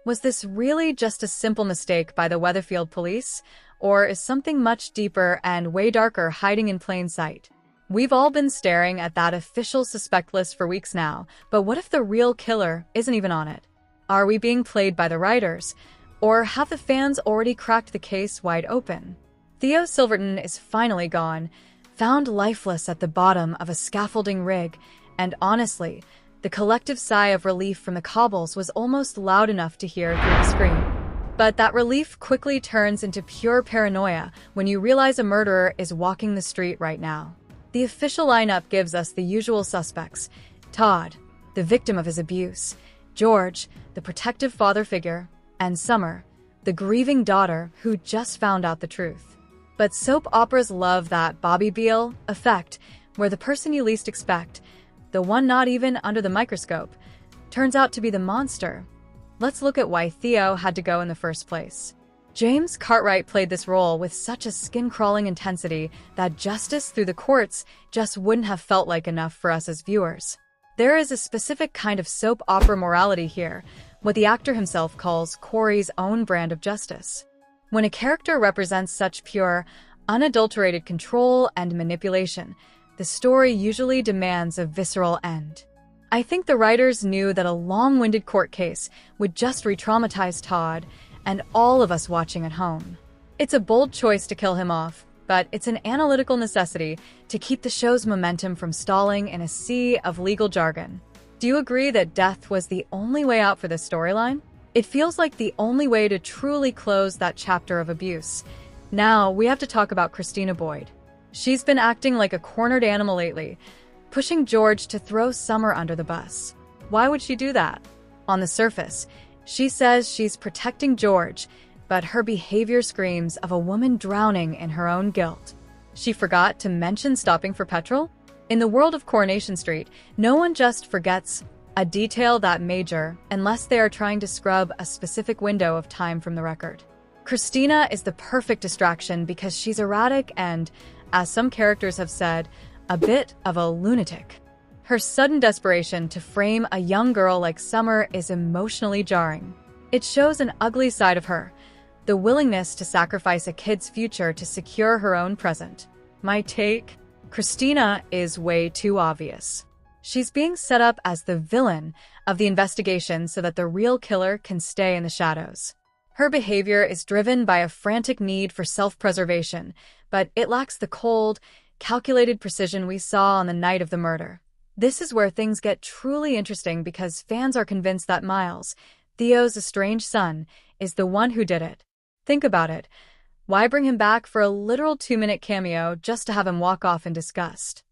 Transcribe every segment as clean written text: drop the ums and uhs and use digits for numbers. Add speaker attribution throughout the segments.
Speaker 1: Was this really just a simple mistake by the Weatherfield police, or is something much deeper and way darker hiding in plain sight? We've all been staring at that official suspect list for weeks now, but what if the real killer isn't even on it? Are we being played by the writers, or have the fans already cracked the case wide open? Theo Silverton is finally gone, found lifeless at the bottom of a scaffolding rig, and honestly, the collective sigh of relief from the cobbles was almost loud enough to hear through the screen. But that relief quickly turns into pure paranoia when you realize a murderer is walking the street right now. The official lineup gives us the usual suspects: Todd, the victim of his abuse; George, the protective father figure; and Summer, the grieving daughter who just found out the truth. But soap operas love that Bobby Beale effect, where the person you least expect, the one not even under the microscope, turns out to be the monster. Let's look at why Theo had to go in the first place. James Cartwright played this role with such a skin-crawling intensity that justice through the courts just wouldn't have felt like enough for us as viewers. There is a specific kind of soap opera morality here, what the actor himself calls Corey's own brand of justice. When a character represents such pure, unadulterated control and manipulation, the story usually demands a visceral end. I think the writers knew that a long-winded court case would just re-traumatize Todd and all of us watching at home. It's a bold choice to kill him off, but it's an analytical necessity to keep the show's momentum from stalling in a sea of legal jargon. Do you agree that death was the only way out for this storyline? It feels like the only way to truly close that chapter of abuse. Now, we have to talk about Christina Boyd. She's been acting like a cornered animal lately, pushing George to throw Summer under the bus. Why would she do that? On the surface, she says she's protecting George, but her behavior screams of a woman drowning in her own guilt. She forgot to mention stopping for petrol? In the world of Coronation Street, no one just forgets a detail that major unless they are trying to scrub a specific window of time from the record. Christina is the perfect distraction because she's erratic and, as some characters have said, a bit of a lunatic. Her sudden desperation to frame a young girl like Summer is emotionally jarring. It shows an ugly side of her, the willingness to sacrifice a kid's future to secure her own present. My take? Christina is way too obvious. She's being set up as the villain of the investigation so that the real killer can stay in the shadows. Her behavior is driven by a frantic need for self-preservation, but it lacks the cold, calculated precision we saw on the night of the murder. This is where things get truly interesting because fans are convinced that Miles, Theo's estranged son, is the one who did it. Think about it. Why bring him back for a literal 2-minute cameo just to have him walk off in disgust?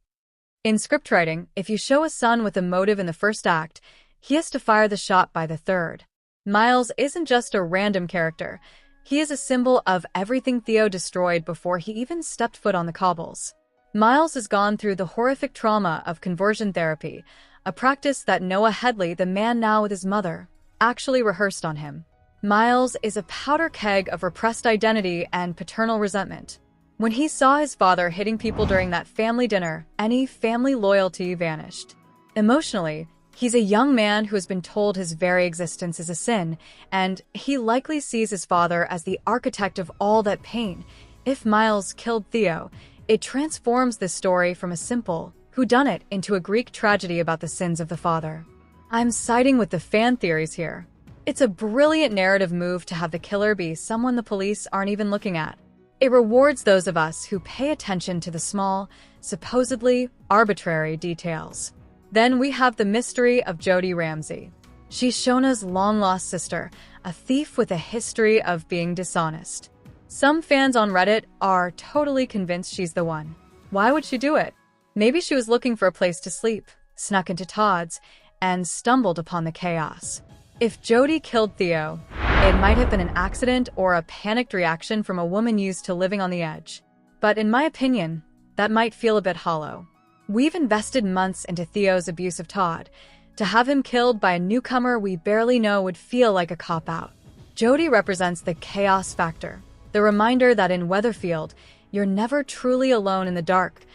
Speaker 1: In scriptwriting, if you show a son with a motive in the first act, he has to fire the shot by the third. Miles isn't just a random character. He is a symbol of everything Theo destroyed before he even stepped foot on the cobbles. Miles has gone through the horrific trauma of conversion therapy, a practice that Noah Headley, the man now with his mother, actually rehearsed on him. Miles is a powder keg of repressed identity and paternal resentment. When he saw his father hitting people during that family dinner, any family loyalty vanished. Emotionally, he's a young man who has been told his very existence is a sin, and he likely sees his father as the architect of all that pain. If Miles killed Theo, it transforms this story from a simple whodunit into a Greek tragedy about the sins of the father. I'm siding with the fan theories here. It's a brilliant narrative move to have the killer be someone the police aren't even looking at. It rewards those of us who pay attention to the small, supposedly arbitrary details. Then we have the mystery of Jodi Ramsey. She's Shona's long-lost sister, a thief with a history of being dishonest. Some fans on Reddit are totally convinced she's the one. Why would she do it? Maybe she was looking for a place to sleep, snuck into Todd's, and stumbled upon the chaos. If Jodi killed Theo, it might have been an accident or a panicked reaction from a woman used to living on the edge. But in my opinion, that might feel a bit hollow. We've invested months into Theo's abuse of Todd. To have him killed by a newcomer we barely know would feel like a cop-out. Jodi represents the chaos factor, the reminder that in Weatherfield, you're never truly alone in the dark.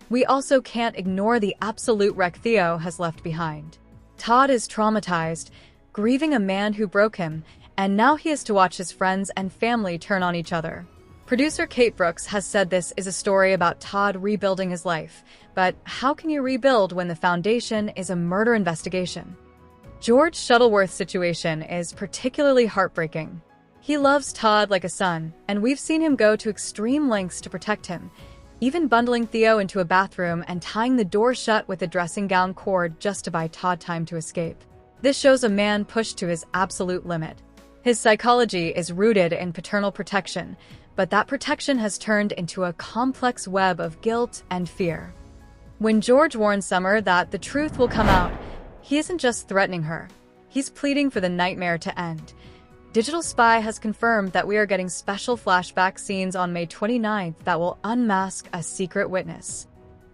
Speaker 1: We also can't ignore the absolute wreck Theo has left behind. Todd is traumatized, grieving a man who broke him, and now he has to watch his friends and family turn on each other. Producer Kate Brooks has said this is a story about Todd rebuilding his life, but how can you rebuild when the foundation is a murder investigation? George Shuttleworth's situation is particularly heartbreaking. He loves Todd like a son, and we've seen him go to extreme lengths to protect him, even bundling Theo into a bathroom and tying the door shut with a dressing gown cord just to buy Todd time to escape. This shows a man pushed to his absolute limit. His psychology is rooted in paternal protection, but that protection has turned into a complex web of guilt and fear. When George warns Summer that the truth will come out, he isn't just threatening her. He's pleading for the nightmare to end. Digital Spy has confirmed that we are getting special flashback scenes on May 29th that will unmask a secret witness.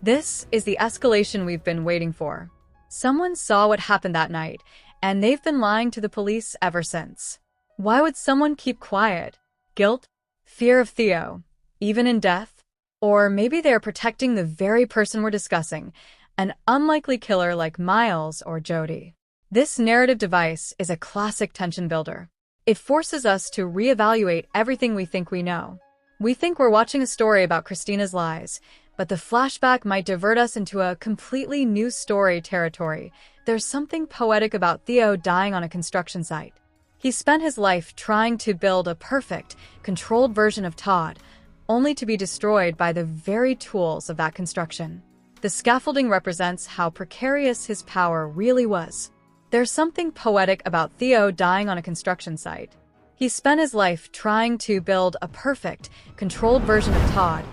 Speaker 1: This is the escalation we've been waiting for. Someone saw what happened that night, and they've been lying to the police ever since. Why would someone keep quiet? Guilt? Fear of Theo? Even in death? Or maybe they're protecting the very person we're discussing, an unlikely killer like Miles or Jody. This narrative device is a classic tension builder. It forces us to reevaluate everything we think we know. We think we're watching a story about Christina's lies, but the flashback might divert us into a completely new story territory. There's something poetic about Theo dying on a construction site. He spent his life trying to build a perfect, controlled version of Todd, only to be destroyed by the very tools of that construction. The scaffolding represents how precarious his power really was. There's something poetic about Theo dying on a construction site. He spent his life trying to build a perfect, controlled version of Todd,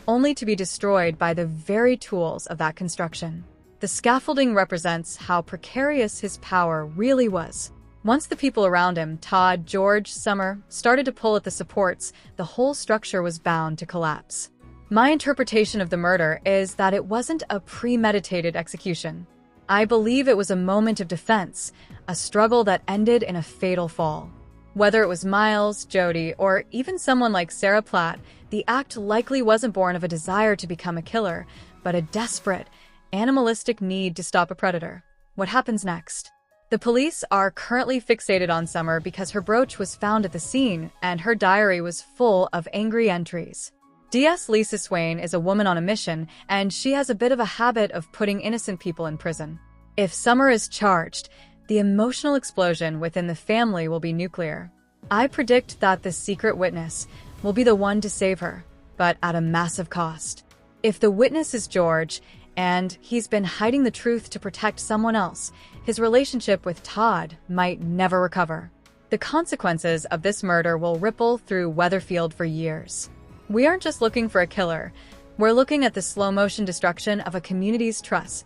Speaker 1: only to be destroyed by the very tools of that construction. The scaffolding represents how precarious his power really was. Once the people around him, Todd, George, Summer, started to pull at the supports, the whole structure was bound to collapse. My interpretation of the murder is that it wasn't a premeditated execution. I believe it was a moment of defense, a struggle that ended in a fatal fall. Whether it was Miles, Jody, or even someone like Sarah Platt, the act likely wasn't born of a desire to become a killer, but a desperate, animalistic need to stop a predator. What happens next? The police are currently fixated on Summer because her brooch was found at the scene and her diary was full of angry entries. DS Lisa Swain is a woman on a mission, and she has a bit of a habit of putting innocent people in prison. If Summer is charged, the emotional explosion within the family will be nuclear. I predict that the secret witness will be the one to save her, but at a massive cost. If the witness is George, and he's been hiding the truth to protect someone else, his relationship with Todd might never recover. The consequences of this murder will ripple through Weatherfield for years. We aren't just looking for a killer, we're looking at the slow-motion destruction of a community's trust.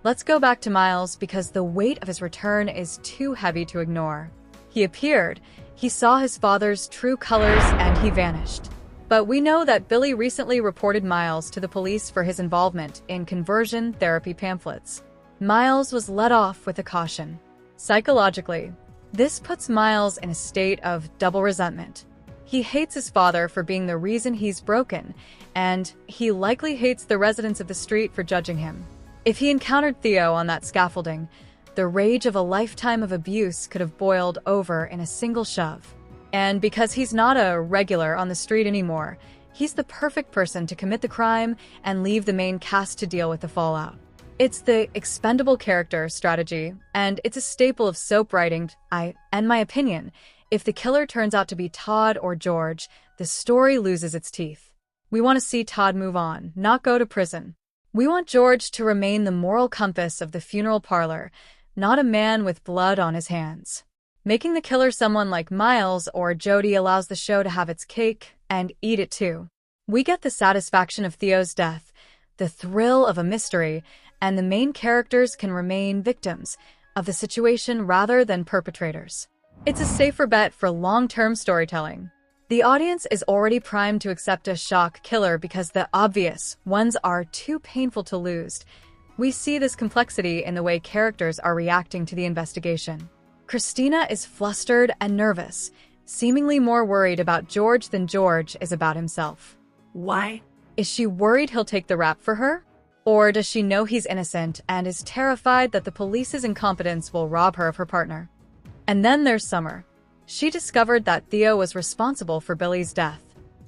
Speaker 1: Let's go back to Miles because the weight of his return is too heavy to ignore. He appeared, he saw his father's true colors, and he vanished. But we know that Billy recently reported Miles to the police for his involvement in conversion therapy pamphlets. Miles was let off with a caution. Psychologically, this puts Miles in a state of double resentment. He hates his father for being the reason he's broken, and he likely hates the residents of the street for judging him. If he encountered Theo on that scaffolding, the rage of a lifetime of abuse could have boiled over in a single shove. And because he's not a regular on the street anymore, he's the perfect person to commit the crime and leave the main cast to deal with the fallout. It's the expendable character strategy, and it's a staple of soap writing. In my opinion, if the killer turns out to be Todd or George, the story loses its teeth. We want to see Todd move on, not go to prison. We want George to remain the moral compass of the funeral parlor, not a man with blood on his hands. Making the killer someone like Miles or Jody allows the show to have its cake and eat it too. We get the satisfaction of Theo's death, the thrill of a mystery, and the main characters can remain victims of the situation rather than perpetrators. It's a safer bet for long-term storytelling. The audience is already primed to accept a shock killer because the obvious ones are too painful to lose. We see this complexity in the way characters are reacting to the investigation. Christina is flustered and nervous, seemingly more worried about George than George is about himself. Why? Is she worried he'll take the rap for her? Or does she know he's innocent and is terrified that the police's incompetence will rob her of her partner? And then there's Summer. She discovered that Theo was responsible for Billy's death.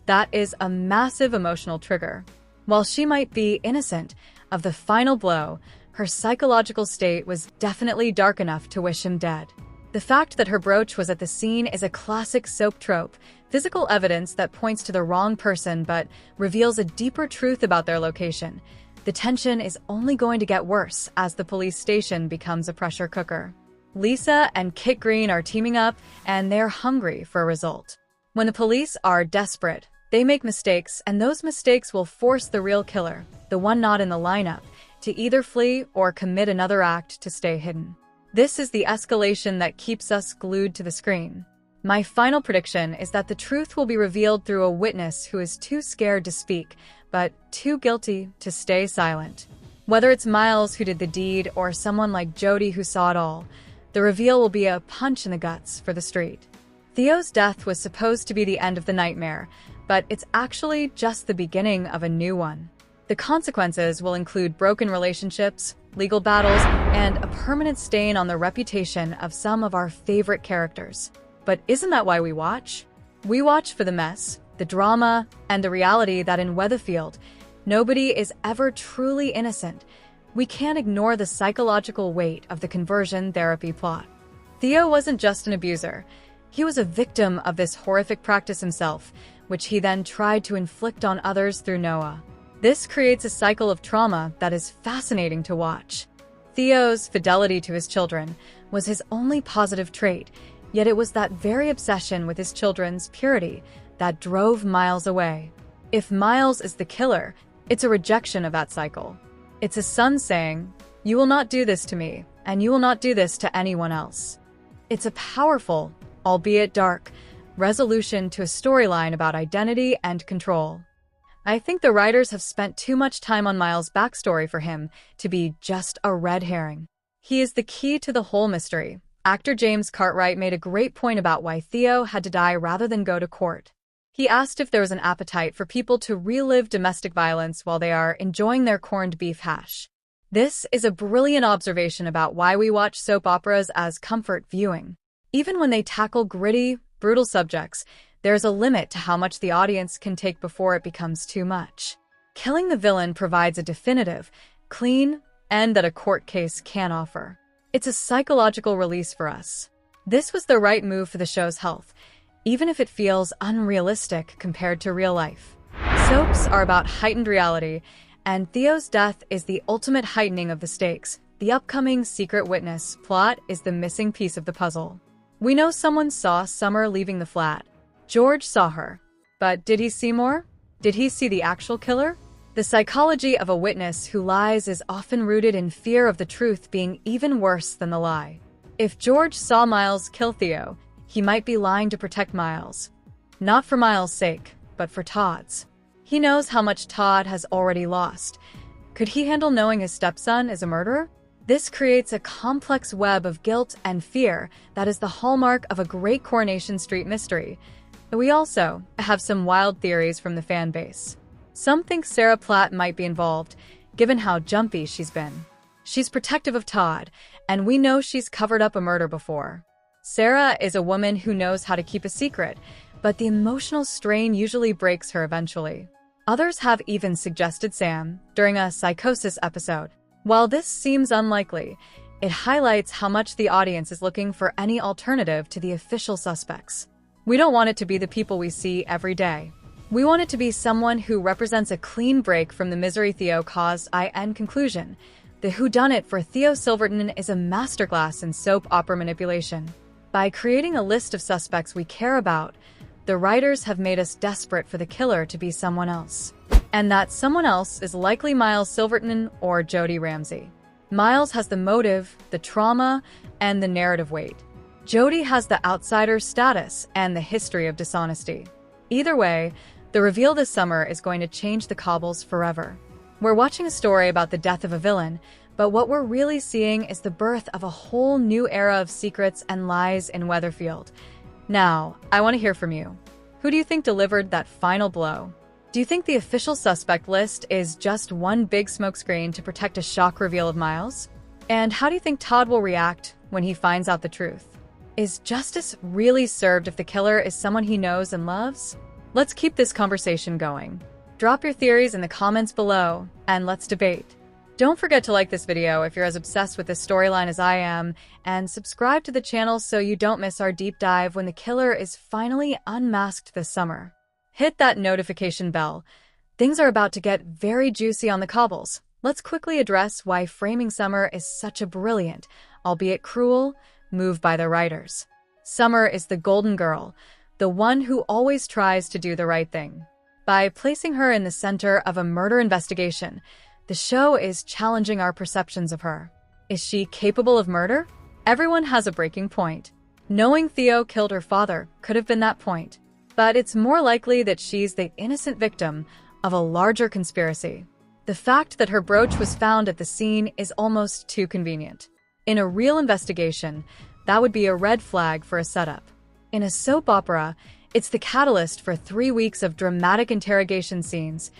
Speaker 1: That is a massive emotional trigger. While she might be innocent of the final blow, her psychological state was definitely dark enough to wish him dead. The fact that her brooch was at the scene is a classic soap trope, physical evidence that points to the wrong person but reveals a deeper truth about their location. The tension is only going to get worse as the police station becomes a pressure cooker. Lisa and Kit Green are teaming up, and they're hungry for a result. When the police are desperate, they make mistakes, and those mistakes will force the real killer, the one not in the lineup, to either flee or commit another act to stay hidden. This is the escalation that keeps us glued to the screen. My final prediction is that the truth will be revealed through a witness who is too scared to speak, but too guilty to stay silent. Whether it's Miles who did the deed or someone like Jody who saw it all, the reveal will be a punch in the guts for the street. Theo's death was supposed to be the end of the nightmare, but it's actually just the beginning of a new one. The consequences will include broken relationships, legal battles, and a permanent stain on the reputation of some of our favorite characters. But isn't that why we watch? We watch for the mess, the drama, and the reality that in Weatherfield, nobody is ever truly innocent. We can't ignore the psychological weight of the conversion therapy plot. Theo wasn't just an abuser. He was a victim of this horrific practice himself, which he then tried to inflict on others through Noah. This creates a cycle of trauma that is fascinating to watch. Theo's fidelity to his children was his only positive trait, yet it was that very obsession with his children's purity that drove Miles away. If Miles is the killer, it's a rejection of that cycle. It's a son saying, "You will not do this to me, and you will not do this to anyone else." It's a powerful, albeit dark, resolution to a storyline about identity and control. I think the writers have spent too much time on Miles' backstory for him to be just a red herring. He is the key to the whole mystery. Actor James Cartwright made a great point about why Theo had to die rather than go to court. He asked if there was an appetite for people to relive domestic violence while they are enjoying their corned beef hash. This is a brilliant observation about why we watch soap operas as comfort viewing. Even when they tackle gritty, brutal subjects, there's a limit to how much the audience can take before it becomes too much. Killing the villain provides a definitive, clean end that a court case can't offer. It's a psychological release for us. This was the right move for the show's health, even if it feels unrealistic compared to real life. Soaps are about heightened reality, and Theo's death is the ultimate heightening of the stakes. The upcoming secret witness plot is the missing piece of the puzzle. We know someone saw Summer leaving the flat. George saw her. But did he see more? Did he see the actual killer? The psychology of a witness who lies is often rooted in fear of the truth being even worse than the lie. If George saw Miles kill Theo, he might be lying to protect Miles. Not for Miles' sake, but for Todd's. He knows how much Todd has already lost. Could he handle knowing his stepson is a murderer? This creates a complex web of guilt and fear that is the hallmark of a great Coronation Street mystery. We also have some wild theories from the fan base. Some think Sarah Platt might be involved, given how jumpy she's been. She's protective of Todd, and we know she's covered up a murder before. Sarah is a woman who knows how to keep a secret, but the emotional strain usually breaks her eventually. Others have even suggested Sam during a psychosis episode. While this seems unlikely, it highlights how much the audience is looking for any alternative to the official suspects. We don't want it to be the people we see every day. We want it to be someone who represents a clean break from the misery Theo caused. Conclusion. The whodunit for Theo Silverton is a masterclass in soap opera manipulation. By creating a list of suspects we care about, the writers have made us desperate for the killer to be someone else. And that someone else is likely Miles Silverton or Jody Ramsey. Miles has the motive, the trauma, and the narrative weight. Jody has the outsider status and the history of dishonesty. Either way, the reveal this summer is going to change the cobbles forever. We're watching a story about the death of a villain, but what we're really seeing is the birth of a whole new era of secrets and lies in Weatherfield. Now, I want to hear from you. Who do you think delivered that final blow? Do you think the official suspect list is just one big smokescreen to protect a shock reveal of Miles? And how do you think Todd will react when he finds out the truth? Is justice really served if the killer is someone he knows and loves? Let's keep this conversation going. Drop your theories in the comments below, and let's debate. Don't forget to like this video if you're as obsessed with this storyline as I am, and subscribe to the channel so you don't miss our deep dive when the killer is finally unmasked this summer. Hit that notification bell. Things are about to get very juicy on the cobbles. Let's quickly address why framing Summer is such a brilliant, albeit cruel, move by the writers. Summer is the golden girl, the one who always tries to do the right thing. By placing her in the center of a murder investigation, the show is challenging our perceptions of her. Is she capable of murder? Everyone has a breaking point. Knowing Theo killed her father could have been that point. But it's more likely that she's the innocent victim of a larger conspiracy. The fact that her brooch was found at the scene is almost too convenient. In a real investigation, that would be a red flag for a setup. In a soap opera, it's the catalyst for 3 weeks of dramatic interrogation scenes.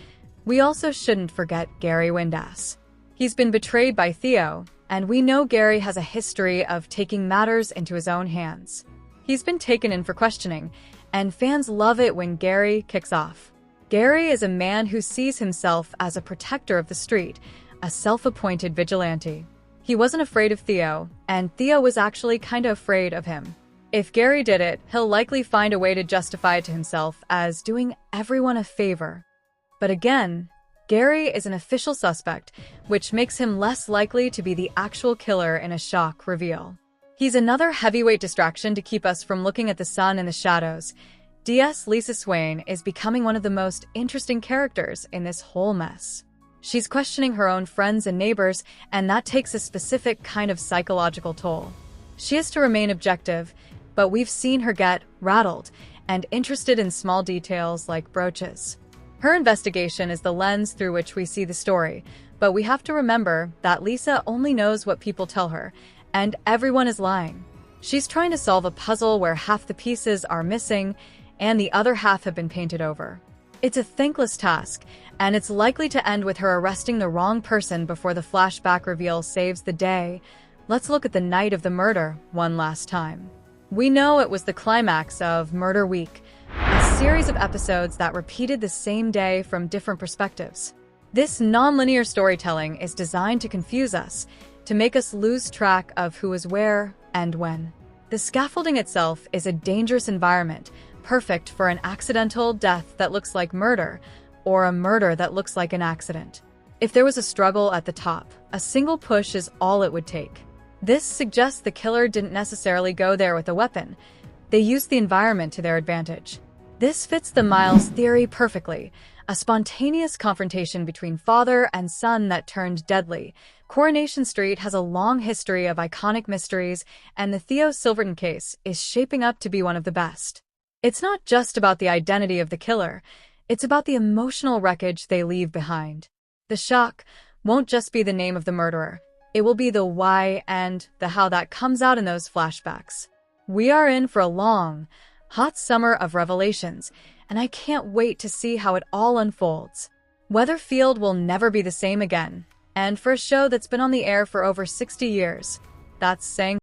Speaker 1: We also shouldn't forget Gary Windass. He's been betrayed by Theo, and we know Gary has a history of taking matters into his own hands. He's been taken in for questioning, and fans love it when Gary kicks off. Gary is a man who sees himself as a protector of the street, a self-appointed vigilante. He wasn't afraid of Theo, and Theo was actually kind of afraid of him. If Gary did it, he'll likely find a way to justify it to himself as doing everyone a favor. But again, Gary is an official suspect, which makes him less likely to be the actual killer in a shock reveal. He's another heavyweight distraction to keep us from looking at the sun in the shadows. DS Lisa Swain is becoming one of the most interesting characters in this whole mess. She's questioning her own friends and neighbors, and that takes a specific kind of psychological toll. She has to remain objective, but we've seen her get rattled and interested in small details like brooches. Her investigation is the lens through which we see the story, but we have to remember that Lisa only knows what people tell her, and everyone is lying. She's trying to solve a puzzle where half the pieces are missing, and the other half have been painted over. It's a thankless task, and it's likely to end with her arresting the wrong person before the flashback reveal saves the day. Let's look at the night of the murder one last time. We know it was the climax of Murder Week, a series of episodes that repeated the same day from different perspectives. This non-linear storytelling is designed to confuse us, to make us lose track of who was where and when. The scaffolding itself is a dangerous environment, perfect for an accidental death that looks like murder, or a murder that looks like an accident. If there was a struggle at the top, a single push is all it would take. This suggests the killer didn't necessarily go there with a weapon. They used the environment to their advantage. This fits the Miles theory perfectly, a spontaneous confrontation between father and son that turned deadly. Coronation Street has a long history of iconic mysteries, and the Theo Silverton case is shaping up to be one of the best. It's not just about the identity of the killer, it's about the emotional wreckage they leave behind. The shock won't just be the name of the murderer, it will be the why and the how that comes out in those flashbacks. We are in for a long, hot summer of revelations, and I can't wait to see how it all unfolds. Weatherfield will never be the same again, and for a show that's been on the air for over 60 years, that's saying